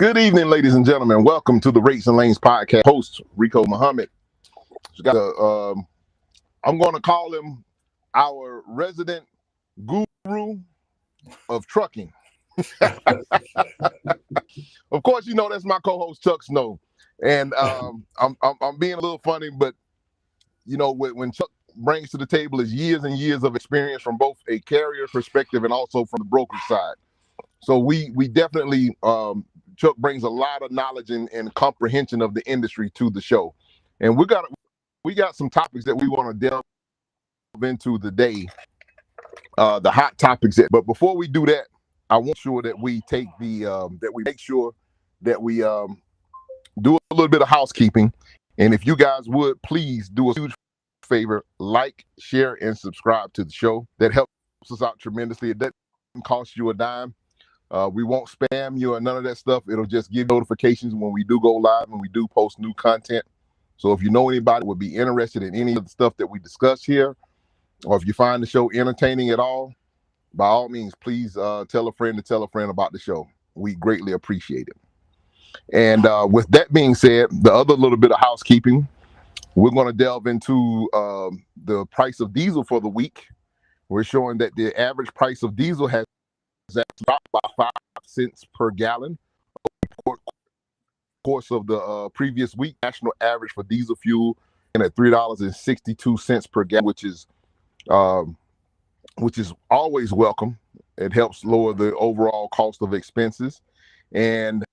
Good evening, ladies and gentlemen. Welcome to the Rates and Lanes podcast. Host Rico Muhammad. I'm going to call him our resident guru of trucking. Of course, you know that's my co-host Chuck Snow, and I'm being a little funny, but you know when Chuck brings to the table is years and years of experience from both a carrier perspective and also from the brokerage side. So we definitely Chuck brings a lot of knowledge and comprehension of the industry to the show, and we got some topics that we want to delve into today, the hot topics. But before we do that, I want sure that we take make sure that we do a little bit of housekeeping, and if you guys would please do a huge favor, like, share, and subscribe to the show. That helps us out tremendously. It doesn't cost you a dime. We won't spam you or none of that stuff. It'll just give notifications when we do go live and we do post new content. So if you know anybody that would be interested in any of the stuff that we discuss here, or if you find the show entertaining at all, by all means, please tell a friend to tell a friend about the show. We greatly appreciate it. And with that being said, the other little bit of housekeeping, we're going to delve into the price of diesel for the week. We're showing that the average price of diesel has dropped by 5 cents per gallon over the course of the previous week. National average for diesel fuel and at $3.62 per gallon, which is always welcome. It helps lower the overall cost of expenses. And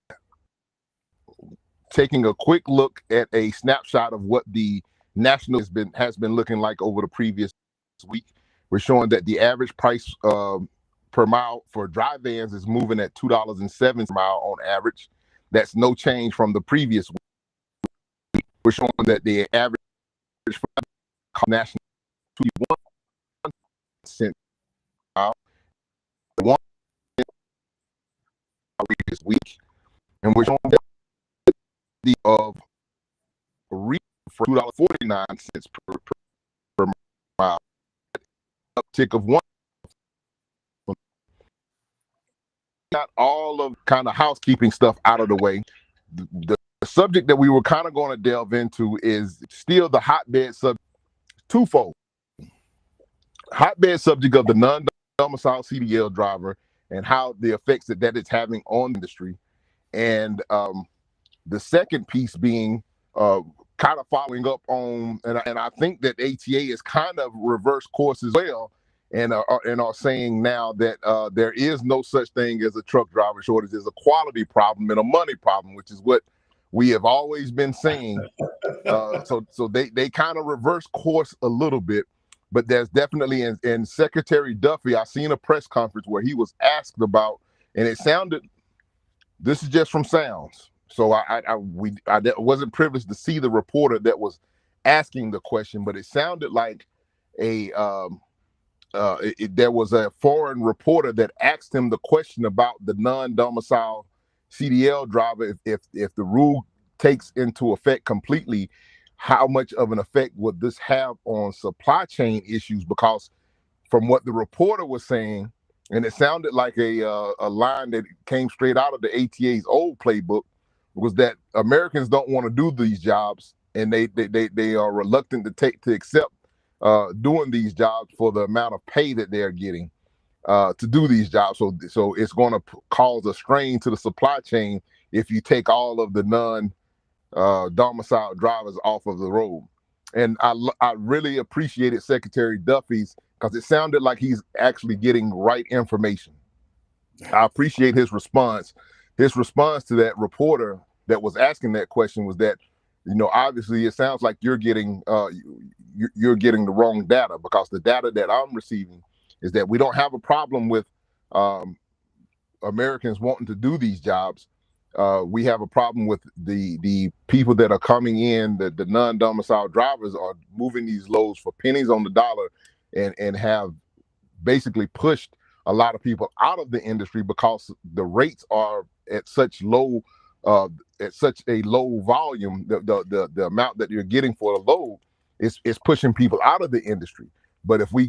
taking a quick look at a snapshot of what the national has been looking like over the previous week, we're showing that the average price per mile for dry vans is moving at $2.07 per mile on average. That's no change from the previous week. We're showing that the average for national $0.21 per mile, $1 this week, and we're showing that the Rico for $2.49 per mile, uptick of one. Got all of kind of housekeeping stuff out of the way. The subject that we were kind of going to delve into is still the hotbed subject, twofold. Hotbed subject of the non-domicile CDL driver and how the effects that it's having on the industry. And the second piece being kind of following up on, and I think that ATA is kind of reverse course as well, and are saying now that there is no such thing as a truck driver shortage. There's a quality problem and a money problem, which is what we have always been saying. So they kind of reverse course a little bit, but there's definitely in Secretary Duffy, I seen a press conference where he was asked about, and it sounded, this is just from sounds. So I wasn't privileged to see the reporter that was asking the question, but it sounded like there was a foreign reporter that asked him the question about the non-domicile CDL driver. If the rule takes into effect completely, how much of an effect would this have on supply chain issues? Because from what the reporter was saying, and it sounded like a line that came straight out of the ATA's old playbook, was that Americans don't want to do these jobs, and they are reluctant to accept doing these jobs for the amount of pay that they're getting to do these jobs. So it's going to cause a strain to the supply chain if you take all of the non-domicile drivers off of the road. And I really appreciated Secretary Duffy's, because it sounded like he's actually getting right information. I appreciate his response. His response to that reporter that was asking that question was that, you know, obviously it sounds like you're getting the wrong data, because the data that I'm receiving is that we don't have a problem with Americans wanting to do these jobs. We have a problem with the people that are coming in, the non-domicile drivers are moving these loads for pennies on the dollar, and have basically pushed a lot of people out of the industry because the rates are at such a low volume. The amount that you're getting for a load is pushing people out of the industry. But if we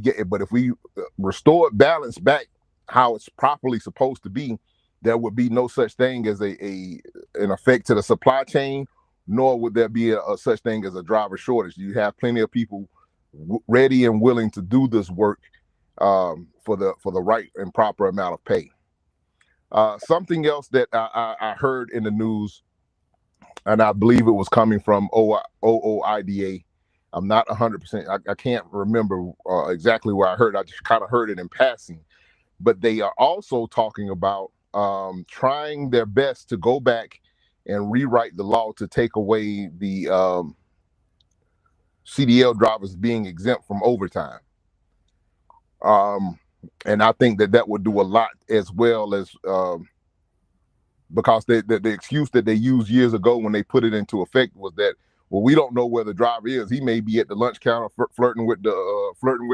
restore balance back how it's properly supposed to be, there would be no such thing as an effect to the supply chain, nor would there be a such thing as a driver shortage. You have plenty of people ready and willing to do this work for the right and proper amount of pay. Something else that I heard in the news, and I believe it was coming from OOIDA. I'm not 100%. I can't remember exactly where I heard. I just kind of heard it in passing. But they are also talking about trying their best to go back and rewrite the law to take away the CDL drivers being exempt from overtime. And I think that would do a lot, as well as because the excuse that they used years ago when they put it into effect was that, well, we don't know where the driver is. He may be at the lunch counter flirting with the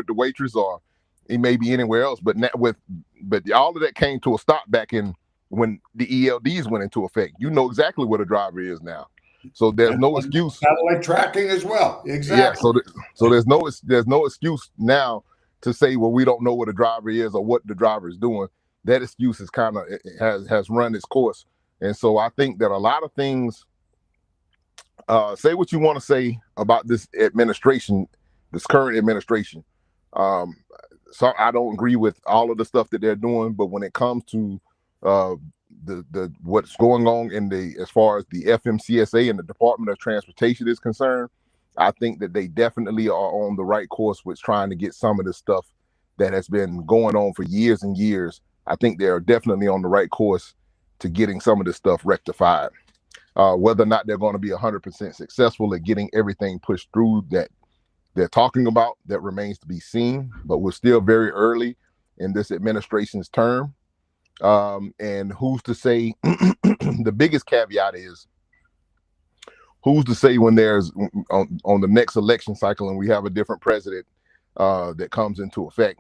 waitress, or he may be anywhere else. But all of that came to a stop back in when the ELDs went into effect. You know exactly where the driver is now, so there's no excuse. Satellite tracking as well. Exactly. Yeah. So there's no excuse now to say, well, we don't know where the driver is or what the driver is doing. That excuse is kind of has run its course, and so I think that a lot of things. Say what you want to say about this administration, this current administration. So I don't agree with all of the stuff that they're doing, but when it comes to the what's going on as far as the FMCSA and the Department of Transportation is concerned, I think that they definitely are on the right course with trying to get some of this stuff that has been going on for years and years. I think they are definitely on the right course to getting some of this stuff rectified. Whether or not they're going to be 100% successful at getting everything pushed through that they're talking about, that remains to be seen. But we're still very early in this administration's term. And who's to say, the biggest caveat is, who's to say when there's on the next election cycle and we have a different president that comes into effect,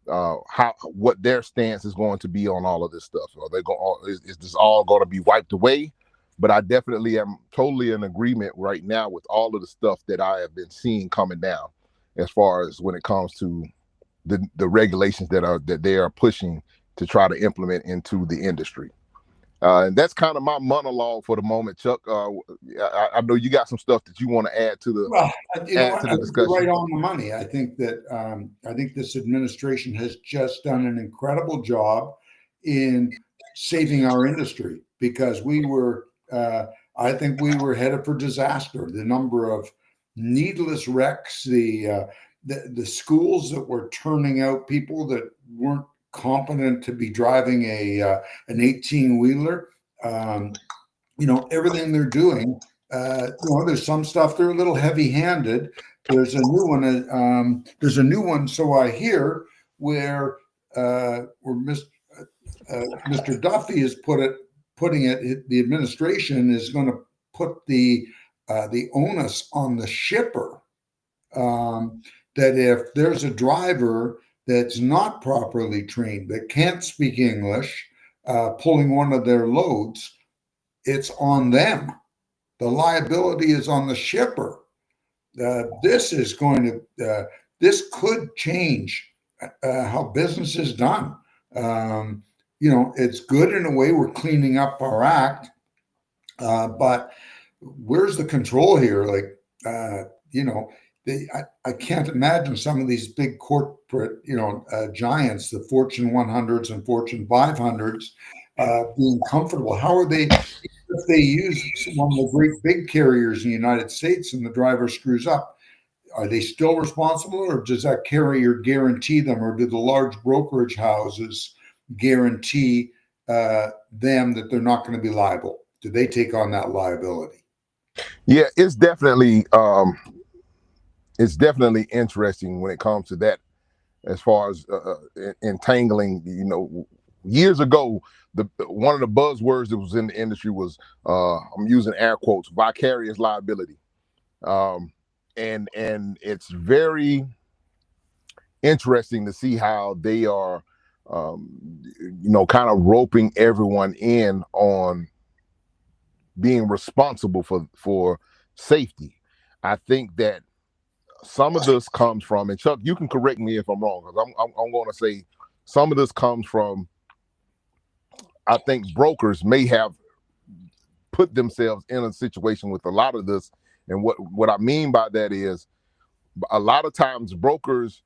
what their stance is going to be on all of this stuff? Are they is this all going to be wiped away? But I definitely am totally in agreement right now with all of the stuff that I have been seeing coming down, as far as when it comes to the regulations that they are pushing to try to implement into the industry. And that's kind of my monologue for the moment, Chuck. I know you got some stuff that you want to add to the discussion. Right on the money. I think this administration has just done an incredible job in saving our industry, because I think we were headed for disaster. The number of needless wrecks, the schools that were turning out people that weren't competent to be driving an 18-wheeler. Everything they're doing. There's some stuff they're a little heavy-handed. There's a new one. So I hear where Mr. Duffy is putting it. The administration is going to put the onus on the shipper, that if there's a driver that's not properly trained, that can't speak English, pulling one of their loads, it's on them. The liability is on the shipper. This could change how business is done. It's good in a way. We're cleaning up our act, but where's the control here? I can't imagine some of these big corporate, giants, the Fortune 100s and Fortune 500s, being comfortable. How are they, if they use one of the great big carriers in the United States and the driver screws up? Are they still responsible, or does that carrier guarantee them, or do the large brokerage houses guarantee them that they're not going to be liable? Do they take on that liability? Yeah, it's definitely interesting when it comes to that, as far as entangling. Years ago, one of the buzzwords that was in the industry was, I'm using air quotes, vicarious liability. And it's very interesting to see how they are, kind of roping everyone in on being responsible for safety. I think that some of this comes from, and Chuck, you can correct me if I'm wrong, because I'm going to say some of this comes from I think brokers may have put themselves in a situation with a lot of this. And what I mean by that is a lot of times brokers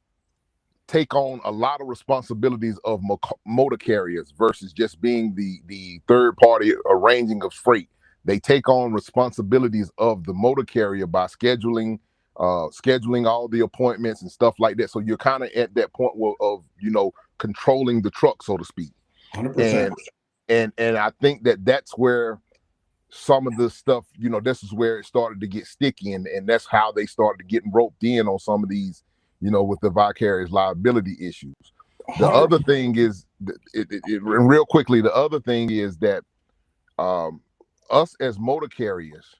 take on a lot of responsibilities of motor carriers versus just being the third party arranging of freight. They take on responsibilities of the motor carrier by scheduling all the appointments and stuff like that. So you're kind of at that point of controlling the truck, so to speak. 100%. And I think that's where some of the stuff, this is where it started to get sticky, and that's how they started getting roped in on some of these, with the vicarious liability issues. The 100%. other thing is, and real quickly, the other thing is that us as motor carriers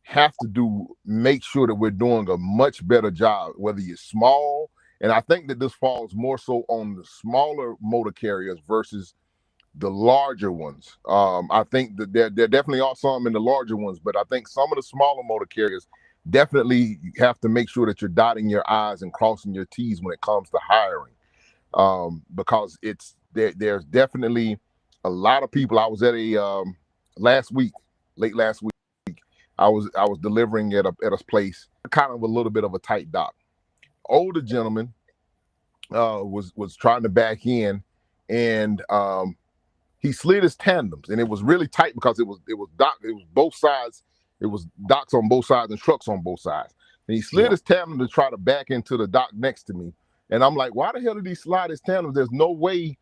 have to make sure that we're doing a much better job, whether you're small, and I think that this falls more so on the smaller motor carriers versus the larger ones. I think that there definitely are some in the larger ones, but I think some of the smaller motor carriers definitely have to make sure that you're dotting your I's and crossing your T's when it comes to hiring, because there's definitely a lot of people. I was at a late last week. I was delivering at a place, kind of a little bit of a tight dock. Older gentleman was trying to back in, and he slid his tandems, and it was really tight because it was dock. It was both sides. It was docks on both sides and trucks on both sides. And he slid his tandem to try to back into the dock next to me. And I'm like, why the hell did he slide his tandems? There's no way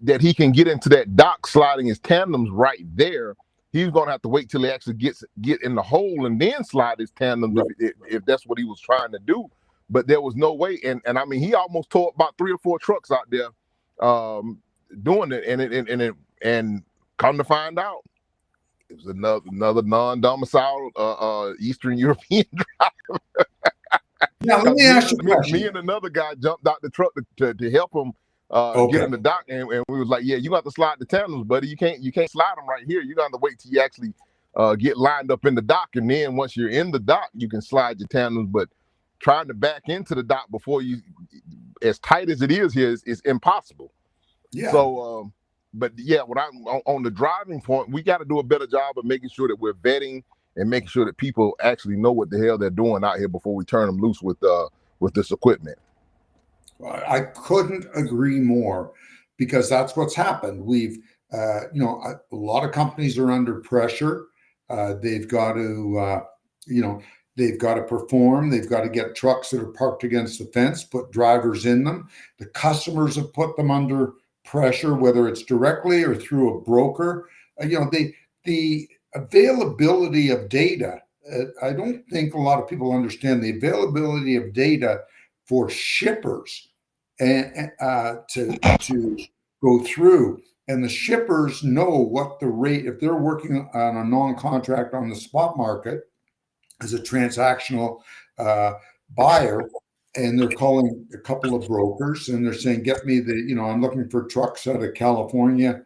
that he can get into that dock sliding his tandems right there. He's gonna have to wait till he actually get in the hole and then slide his tandems, if that's what he was trying to do. But there was no way. And I mean, he almost tore up about 3 or 4 trucks out there. Doing it, and come to find out, it was another non-domicile Eastern European driver. Now let me ask you a question. Me and another guy jumped out the truck to help him get in the dock, and we was like, yeah, you got to slide the tandems, buddy. You can't slide them right here. You got to wait till you actually get lined up in the dock, and then once you're in the dock, you can slide your tandems. But trying to back into the dock before you, as tight as it is here, is impossible. Yeah. So, but yeah, what I'm on the driving point, we got to do a better job of making sure that we're vetting and making sure that people actually know what the hell they're doing out here before we turn them loose with this equipment. I couldn't agree more, because that's what's happened. We've, a lot of companies are under pressure. They've got to, they've got to perform. They've got to get trucks that are parked against the fence, put drivers in them. The customers have put them under pressure, whether it's directly or through a broker. The availability of data. I don't think a lot of people understand the availability of data for shippers and to go through. And the shippers know what the rate, if they're working on a non-contract on the spot market as a transactional buyer, and they're calling a couple of brokers and they're saying, get me I'm looking for trucks out of California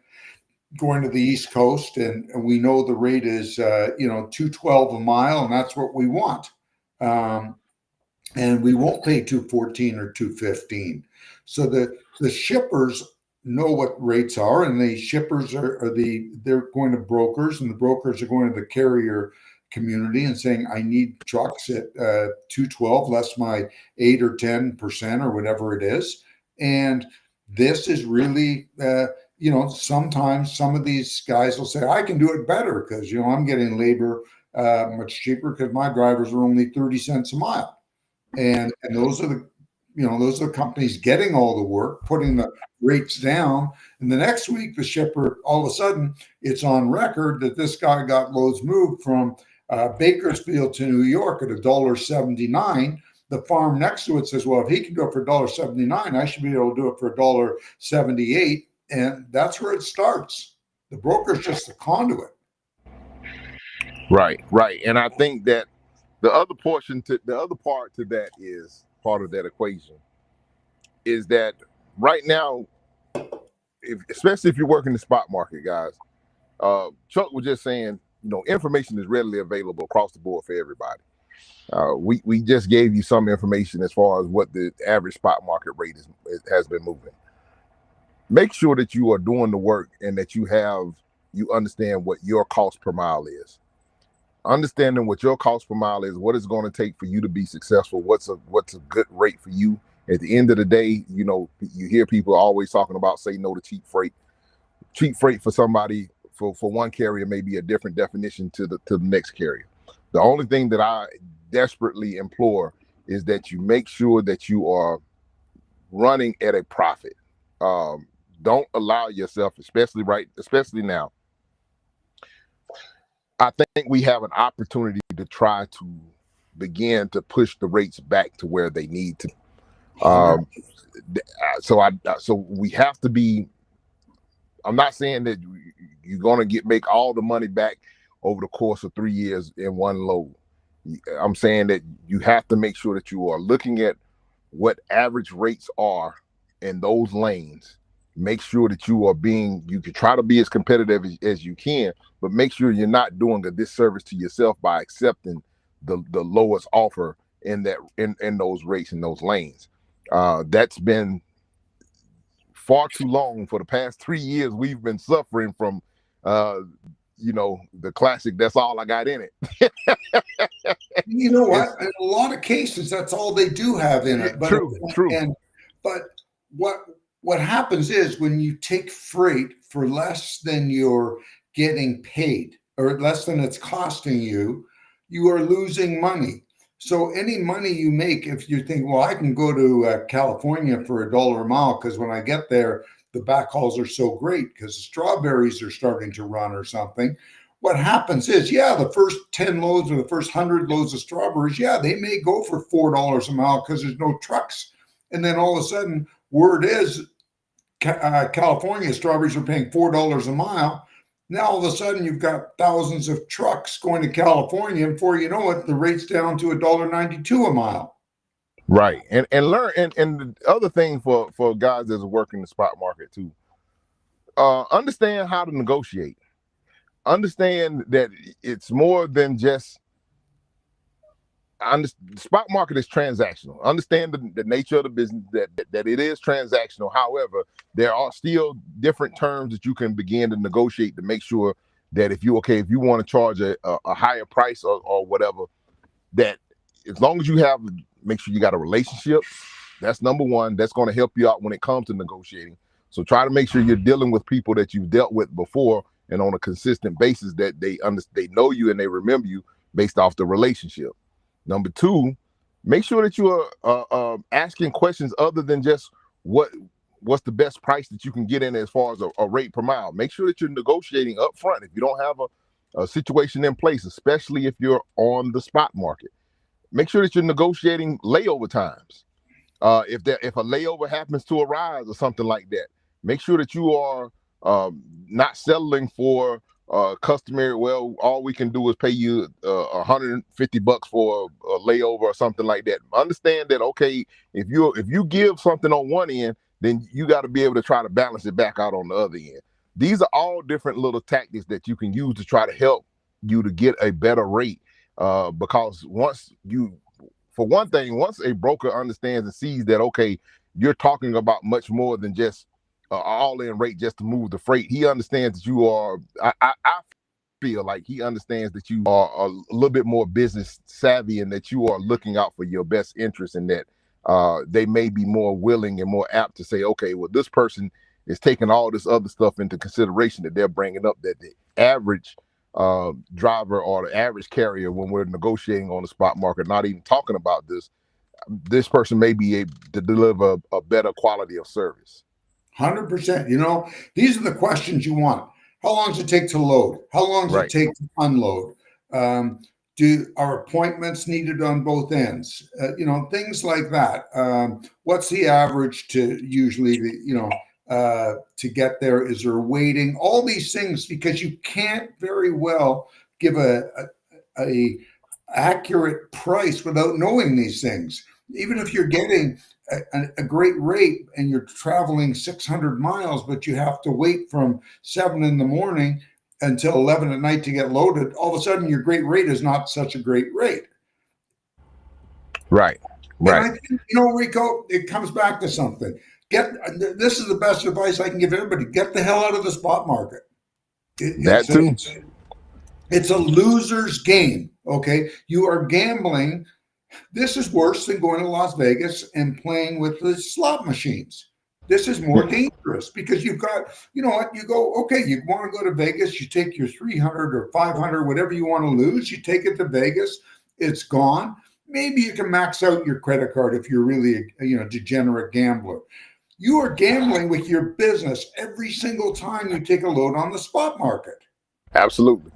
going to the East Coast, and we know the rate is $212 a mile, and that's what we want. And we won't pay $214 or $215. So the shippers know what rates are, and the shippers they're going to brokers, and the brokers are going to the carrier community and saying, I need trucks at $212 less my 8 or 10% or whatever it is. And this is really sometimes some of these guys will say, I can do it better because I'm getting labor much cheaper because my drivers are only 30 cents a mile. And those are the companies getting all the work, putting the rates down. And the next week, the shipper, all of a sudden, it's on record that this guy got loads moved from Bakersfield to New York at $1.79. The farm next to it says, well, if he can do it for $1.79, I should be able to do it for $1.78. And that's where it starts. The broker's just a conduit. Right. And I think that the other part to that is part of that equation is that right now, especially if you work in the spot market, guys, Chuck was just saying, information is readily available across the board for everybody. We just gave you some information as far as what the average spot market rate has been moving. make sure that you are doing the work and that you understand what your cost per mile is. Understanding what your cost per mile is, what it's going to take for you to be successful, what's a good rate for you. At the end of the day, you hear people always talking about say no to cheap freight. Cheap freight for somebody, for one carrier may be a different definition to the next carrier. The only thing that I desperately implore is that you make sure that you are running at a profit. Don't allow yourself, especially now. I think we have an opportunity to try to begin to push the rates back to where they need to. So we have to be. I'm not saying that you're going to make all the money back over the course of 3 years in one load. I'm saying that you have to make sure that you are looking at what average rates are in those lanes. Make sure that you can try to be as competitive as you can, but make sure you're not doing a disservice to yourself by accepting the lowest offer in those rates in those lanes. That's been far too long. For the past 3 years, we've been suffering from, the classic, that's all I got in it. You know what? In a lot of cases, that's all they do have in it. But, true. But what happens is when you take freight for less than you're getting paid or less than it's costing you, you are losing money. So any money you make, if you think, well, I can go to California for $1 a mile because when I get there, the backhauls are so great because the strawberries are starting to run or something. What happens is, the first 10 loads or the first 100 loads of strawberries, they may go for $4 a mile because there's no trucks. And then all of a sudden, word is California strawberries are paying $4 a mile. Now all of a sudden you've got thousands of trucks going to California, and before you know it, the rate's down to $1.92 a mile. Right, and learn and the other thing for guys that's working the spot market too, understand how to negotiate. Understand that it's more than just. The spot market is transactional. Understand the nature of the business, that it is transactional. However, there are still different terms that you can begin to negotiate to make sure that if you want to charge a higher price or whatever, that as long as make sure you got a relationship. That's number one. That's going to help you out when it comes to negotiating. So try to make sure you're dealing with people that you've dealt with before and on a consistent basis, that they know you and they remember you based off the relationship. Number two, make sure that you are asking questions other than just what's the best price that you can get in as far as a rate per mile. Make sure that you're negotiating up front if you don't have a situation in place, especially if you're on the spot market. Make sure that you're negotiating layover times. If a layover happens to arise or something like that, make sure that you are not settling for customary, well, all we can do is pay you $150 for a layover or something like that. Understand that, okay, if you give something on one end, then you got to be able to try to balance it back out on the other end. These are all different little tactics that you can use to try to help you to get a better rate. Because once a broker understands and sees that, okay, you're talking about much more than just all-in rate just to move the freight. He understands that you are. I feel like he understands that you are a little bit more business savvy and that you are looking out for your best interest, and that they may be more willing and more apt to say, okay, well, this person is taking all this other stuff into consideration that they're bringing up, that the average driver or the average carrier, when we're negotiating on the spot market, not even talking about this person may be able to deliver a better quality of service. 100%. These are the questions you want. How long does it take to load? How long does it take to unload? Are appointments needed on both ends? Things like that. What's the average to usually, to get there? Is there waiting? All these things, because you can't very well give a accurate price without knowing these things. Even if you're getting a great rate and you're traveling 600 miles, but you have to wait from 7 in the morning until 11 at night to get loaded, all of a sudden your great rate is not such a great rate. Right. And I think, Rico, it comes back to something. This is the best advice I can give everybody. Get the hell out of the spot market. That too. It's a loser's game. Okay. You are gambling. This is worse than going to Las Vegas and playing with the slot machines. This is more dangerous because you've got, you know what, you go, okay, you want to go to Vegas, you take your 300 or 500, whatever you want to lose, you take it to Vegas, it's gone. Maybe you can max out your credit card if you're really a degenerate gambler. You are gambling with your business every single time you take a load on the spot market. Absolutely.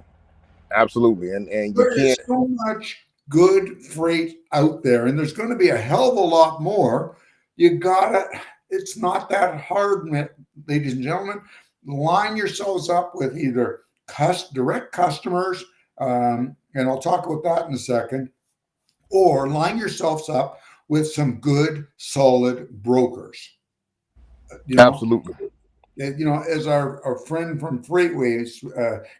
Absolutely. And you There's so much good freight out there, and there's going to be a hell of a lot more. It's not that hard, ladies and gentlemen. Line yourselves up with either direct customers, and I'll talk about that in a second, or line yourselves up with some good, solid brokers. Absolutely. As our friend from Freightways,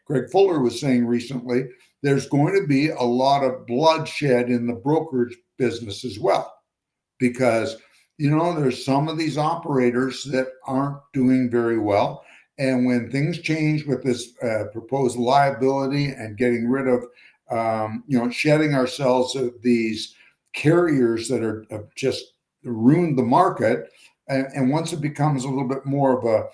Greg Fuller, was saying recently, there's going to be a lot of bloodshed in the brokerage business as well, because there's some of these operators that aren't doing very well. And when things change with this proposed liability and getting rid of, shedding ourselves of these carriers that have just ruined the market, and once it becomes a little bit more of a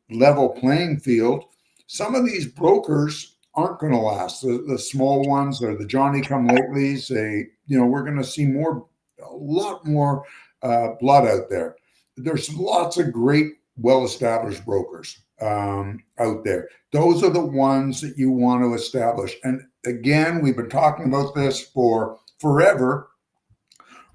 level playing field, some of these brokers aren't going to last. The small ones or the Johnny-come-latelys, we're going to see a lot more blood out there. There's lots of great, well-established brokers out there. Those are the ones that you want to establish. And again, we've been talking about this for forever.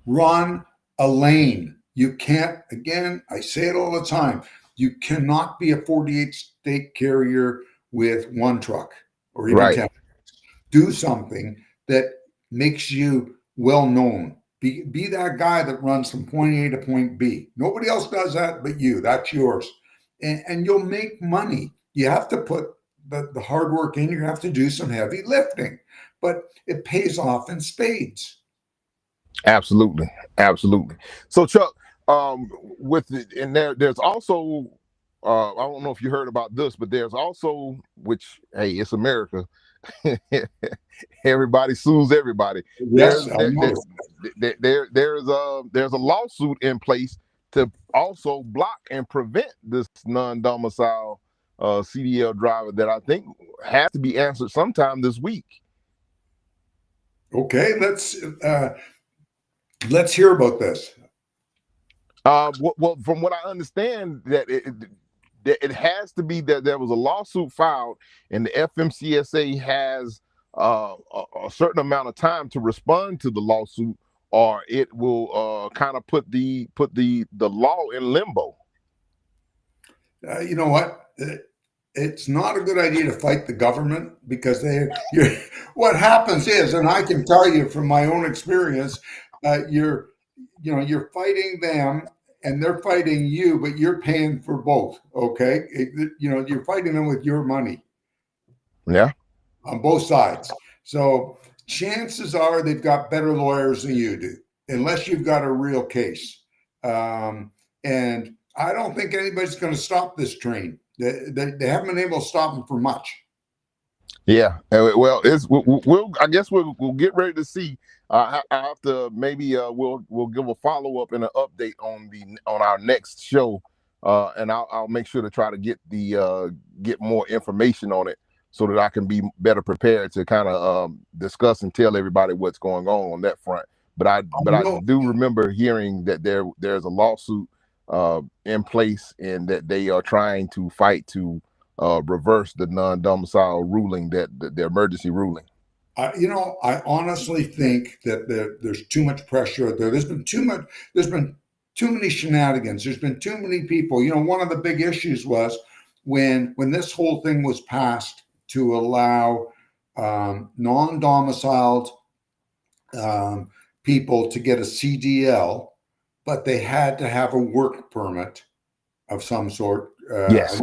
Run a lane. You can't, again, I say it all the time, you cannot be a 48-state carrier with one truck or even 10. Do something that makes you well known. Be that guy that runs from point A to point B. Nobody else does that but you. That's yours. And you'll make money. You have to put the hard work in. You have to do some heavy lifting, but it pays off in spades. Absolutely. So Chuck, there's also I don't know if you heard about this, but there's also, which, hey, it's America. Everybody sues everybody. Yes, there's a lawsuit in place to also block and prevent this non-domicile CDL driver that I think has to be answered sometime this week. Okay, let's hear about this. Well, from what I understand, that it has to be that there was a lawsuit filed, and the FMCSA has a certain amount of time to respond to the lawsuit, or it will kind of put the law in limbo. You know what? It's not a good idea to fight the government, because what happens is, and I can tell you from my own experience, you're fighting them and they're fighting you, but you're paying for both. Okay. You're fighting them with your money. Yeah. On both sides. So chances are they've got better lawyers than you do, unless you've got a real case. And I don't think anybody's going to stop this train. They haven't been able to stop them for much. Yeah, well, I guess we'll get ready to see. I have to maybe we'll give a follow up and an update on our next show, and I'll make sure to try to get more information on it, so that I can be better prepared to kind of discuss and tell everybody what's going on that front. But I do remember hearing that there's a lawsuit in place, and that they are trying to fight to reverse the non-domicile ruling, the emergency ruling. I honestly think that there's too much pressure out there. There's been too many shenanigans. There's been too many people. One of the big issues was when this whole thing was passed to allow non-domiciled people to get a CDL, but they had to have a work permit of some sort. Yes.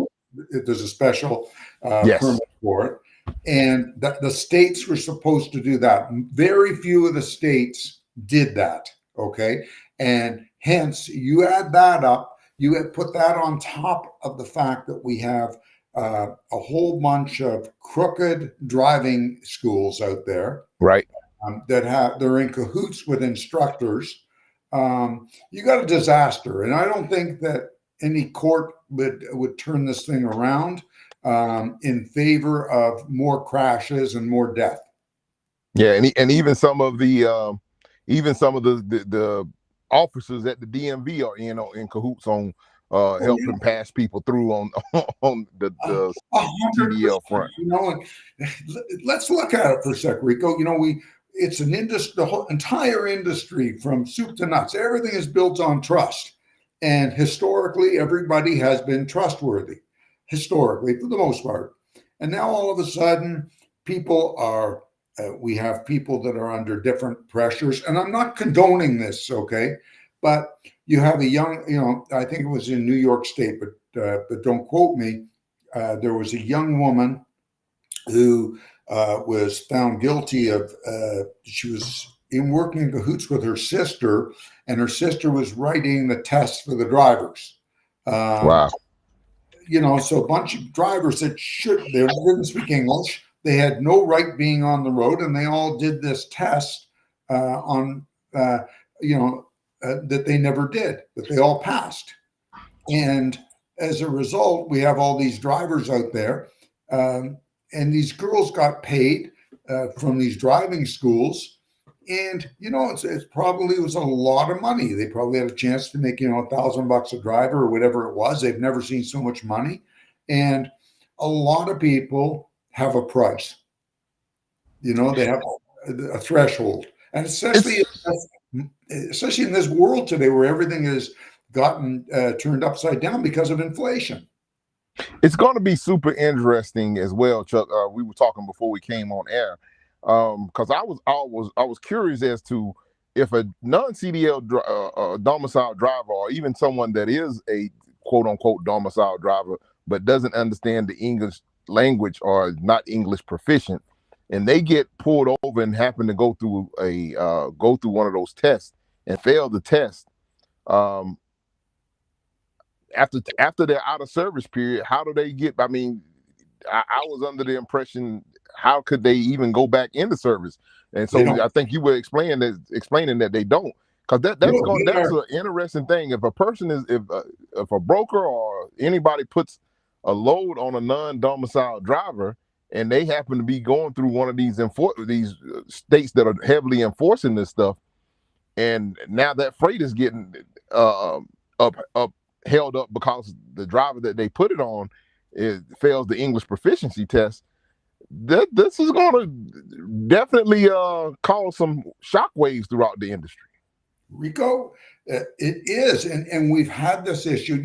There's a special permit for it. And the states were supposed to do that. Very few of the states did that. Okay. And hence, you add that up, You put that on top of the fact that we have a whole bunch of crooked driving schools out there Right. they're in cahoots with instructors. You got a disaster, and I don't think that any court would turn this thing around in favor of more crashes and more death. Yeah, and even some of the the officers at the DMV are in cahoots on helping pass people through on on the CDL 100%. front. You know, let's look at it for a sec, Rico. You know, it's an industry, the whole entire industry from soup to nuts. Everything is built on trust, and historically, everybody has been trustworthy, historically for the most part. And now all of a sudden, people are. We have people that are under different pressures, and I'm not condoning this, okay? But you have a young, you know, I think it was in New York State, but don't quote me. There was a young woman who was found guilty of. She was working in cahoots with her sister, and her sister was writing the tests for the drivers. Wow. You know, so a bunch of drivers that they didn't speak English. They had no right being on the road, and they all did this test on, that they never did, that they all passed. And as a result, we have all these drivers out there, and these girls got paid from these driving schools. And, you know, it probably was a lot of money. They probably had a chance to make, $1,000 a driver or whatever it was. They've never seen so much money. And a lot of people have a price. They have a threshold. And especially in this world today where everything has gotten turned upside down because of inflation. It's going to be super interesting as well, Chuck. We were talking before we came on air, because I was curious as to if a non-CDL domicile driver, or even someone that is a quote unquote domicile driver but doesn't understand the English language or not English proficient, and they get pulled over and happen to go through one of those tests and fail the test. After their out of service period, how do they get? I mean, I was under the impression, how could they even go back into service? And so I think you were explaining that they don't, because that's an interesting thing. If a person if a broker or anybody puts a load on a non-domicile driver, and they happen to be going through one of these states that are heavily enforcing this stuff, and now that freight is getting held up because the driver that they put it on fails the English proficiency test, this is going to definitely cause some shockwaves throughout the industry. Rico, it is, and we've had this issue.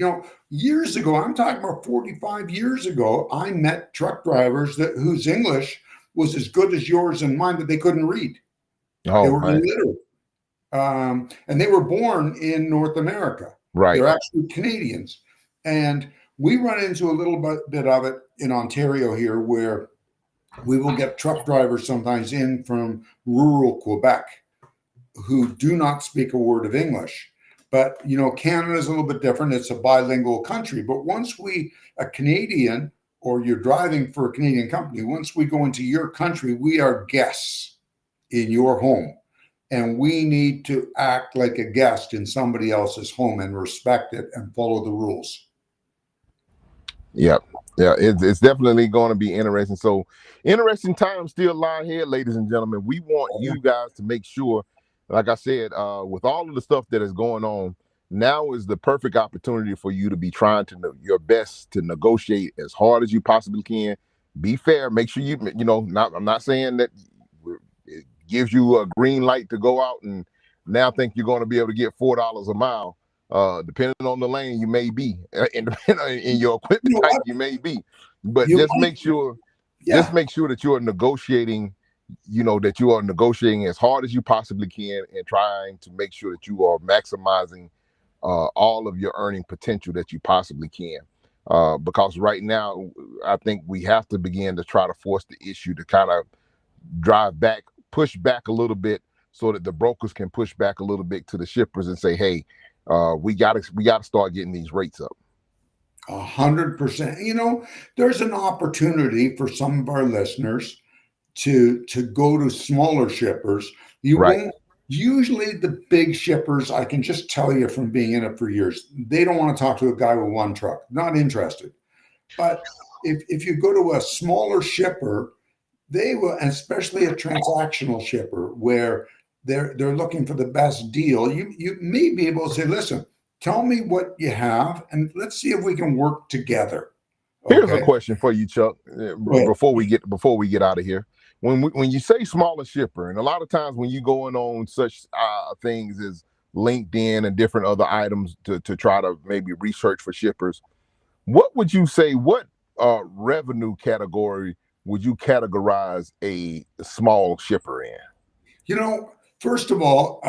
Years ago, I'm talking about 45 years ago, I met truck drivers whose English was as good as yours and mine, but they couldn't read. They were illiterate. And they were born in North America. Right. They're actually Canadians. And we run into a little bit of it in Ontario here, where we will get truck drivers sometimes in from rural Quebec who do not speak a word of English. But, Canada is a little bit different. It's a bilingual country. But once a Canadian, or you're driving for a Canadian company, once we go into your country, we are guests in your home. And we need to act like a guest in somebody else's home and respect it and follow the rules. Yeah, it's definitely going to be interesting. So, interesting times still lie ahead, ladies and gentlemen. We want you guys to make sure, like I said, with all of the stuff that is going on, now is the perfect opportunity for you to be trying to your best to negotiate as hard as you possibly can. Be fair. Make sure I'm not saying that it gives you a green light to go out and now think you're going to be able to get $4 a mile. Depending on the lane you may be, and depending in your equipment type you may be, but just make sure that you are negotiating. That you are negotiating as hard as you possibly can, and trying to make sure that you are maximizing all of your earning potential that you possibly can. Because right now, I think we have to begin to try to force the issue to kind of push back a little bit, so that the brokers can push back a little bit to the shippers and say, hey, we gotta start getting these rates up. 100%. There's an opportunity for some of our listeners to go to smaller shippers. You Right. won't usually the big shippers, I can just tell you from being in it for years, they don't want to talk to a guy with one truck. Not interested. But if you go to a smaller shipper, they will, especially a transactional shipper where they're looking for the best deal. You may be able to say, listen, tell me what you have, and let's see if we can work together. Here's a Okay. question for you, Chuck. Well, Before we get out of here, when you say smaller shipper, and a lot of times when you going on such things as LinkedIn and different other items to try to maybe research for shippers, what would you say? What revenue category would you categorize a small shipper in? First of all,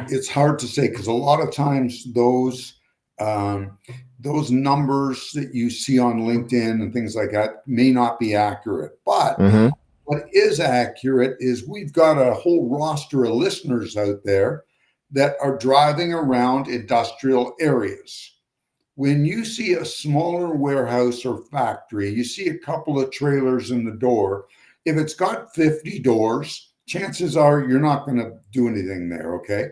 it's hard to say because a lot of times those numbers that you see on LinkedIn and things like that may not be accurate. But Mm-hmm. what is accurate is we've got a whole roster of listeners out there that are driving around industrial areas. When you see a smaller warehouse or factory, you see a couple of trailers in the door. If it's got 50 doors, chances are you're not going to do anything there. Okay.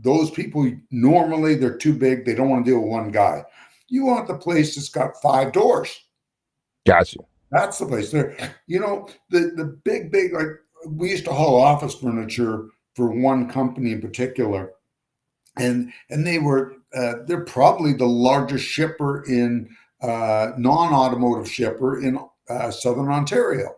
Those people normally they're too big. They don't want to deal with one guy. You want the place that's got 5 doors. Gotcha. That's the place there. The big, like we used to haul office furniture for one company in particular. And they're probably the largest shipper in non-automotive shipper in Southern Ontario.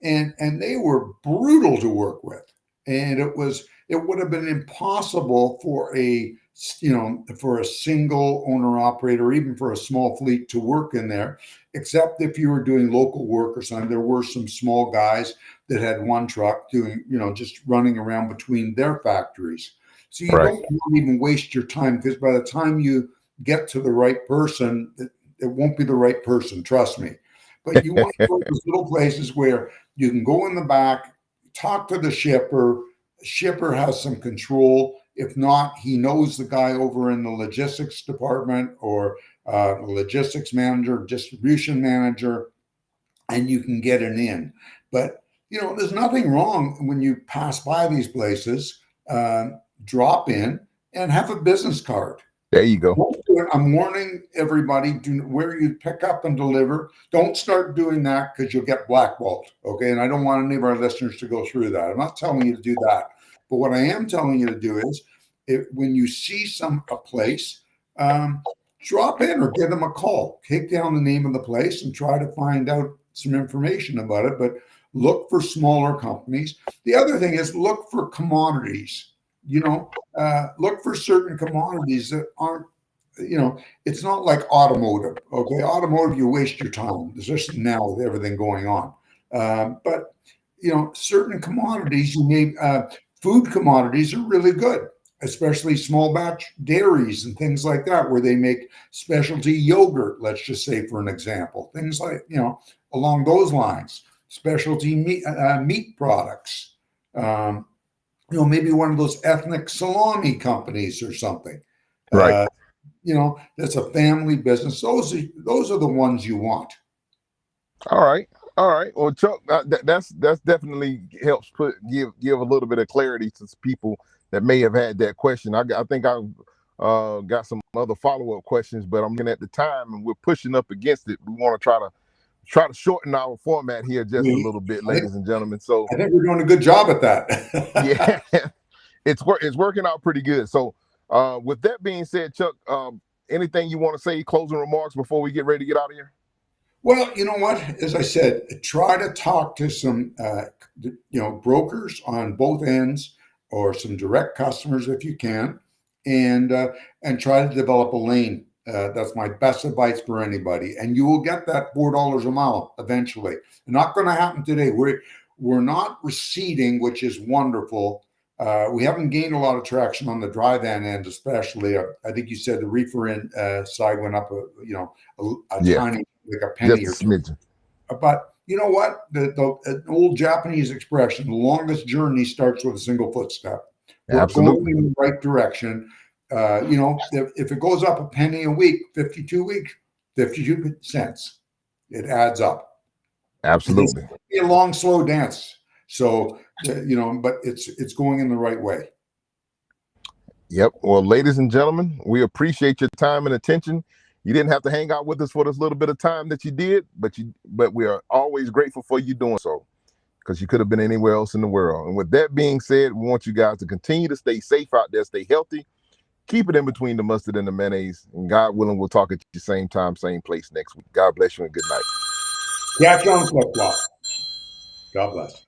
And they were brutal to work with. And it would have been impossible for a single owner operator, or even for a small fleet to work in there, except if you were doing local work or something. There were some small guys that had one truck doing, just running around between their factories. So you Right. don't even waste your time, because by the time you get to the right person, it won't be the right person, trust me. But you want to go to those little places where you can go in the back, talk to the shipper. Shipper has some control. If not, he knows the guy over in the logistics department, or the logistics manager, distribution manager, and you can get it in. But, there's nothing wrong when you pass by these places, drop in and have a business card. There you go. I'm warning everybody, where you pick up and deliver, don't start doing that, because you'll get blackballed. Okay. And I don't want any of our listeners to go through that. I'm not telling you to do that. But what I am telling you to do is, when you see a place, drop in or give them a call. Take down the name of the place and try to find out some information about it. But look for smaller companies. The other thing is, look for commodities. Look for certain commodities that aren't, it's not like automotive. Okay. Automotive, you waste your time, especially now with everything going on. But certain commodities, food commodities are really good, especially small batch dairies and things like that, where they make specialty yogurt, let's just say, for an example, things like, along those lines, specialty meat products, maybe one of those ethnic salami companies or something. Right. That's a family business. Those are the ones you want. All right. Well, Chuck, that's definitely helps give a little bit of clarity to people that may have had that question. I think I've got some other follow-up questions, but I'm looking at the time and we're pushing up against it. We want to try to shorten our format here just a little bit, ladies and gentlemen. So I think we're doing a good job at that. Yeah, it's working out pretty good. So with that being said, Chuck, anything you want to say, closing remarks before we get ready to get out of here? Well, you know what? As I said, try to talk to some, brokers on both ends, or some direct customers if you can, and try to develop a lane. That's my best advice for anybody, and you will get that $4 a mile eventually. Not going to happen today. We're not receding, which is wonderful. We haven't gained a lot of traction on the dry van end, especially. I think you said the reefer end side went up, tiny, like a penny just or a smidgen. But you know what? The old Japanese expression, the longest journey starts with a single footstep. We're Absolutely. going in the right direction. You know, if it goes up a penny a week, 52 weeks, 52 cents, it adds up. Absolutely. It's be a long, slow dance. So, you know, but it's going in the right way. Yep. Well, ladies and gentlemen, we appreciate your time and attention. You didn't have to hang out with us for this little bit of time that you did, but we are always grateful for you doing so, because you could have been anywhere else in the world. And with that being said, we want you guys to continue to stay safe out there, stay healthy, keep it in between the mustard and the mayonnaise, and God willing, we'll talk at the same time, same place next week. God bless you and good night. Catch on flip flop. God bless.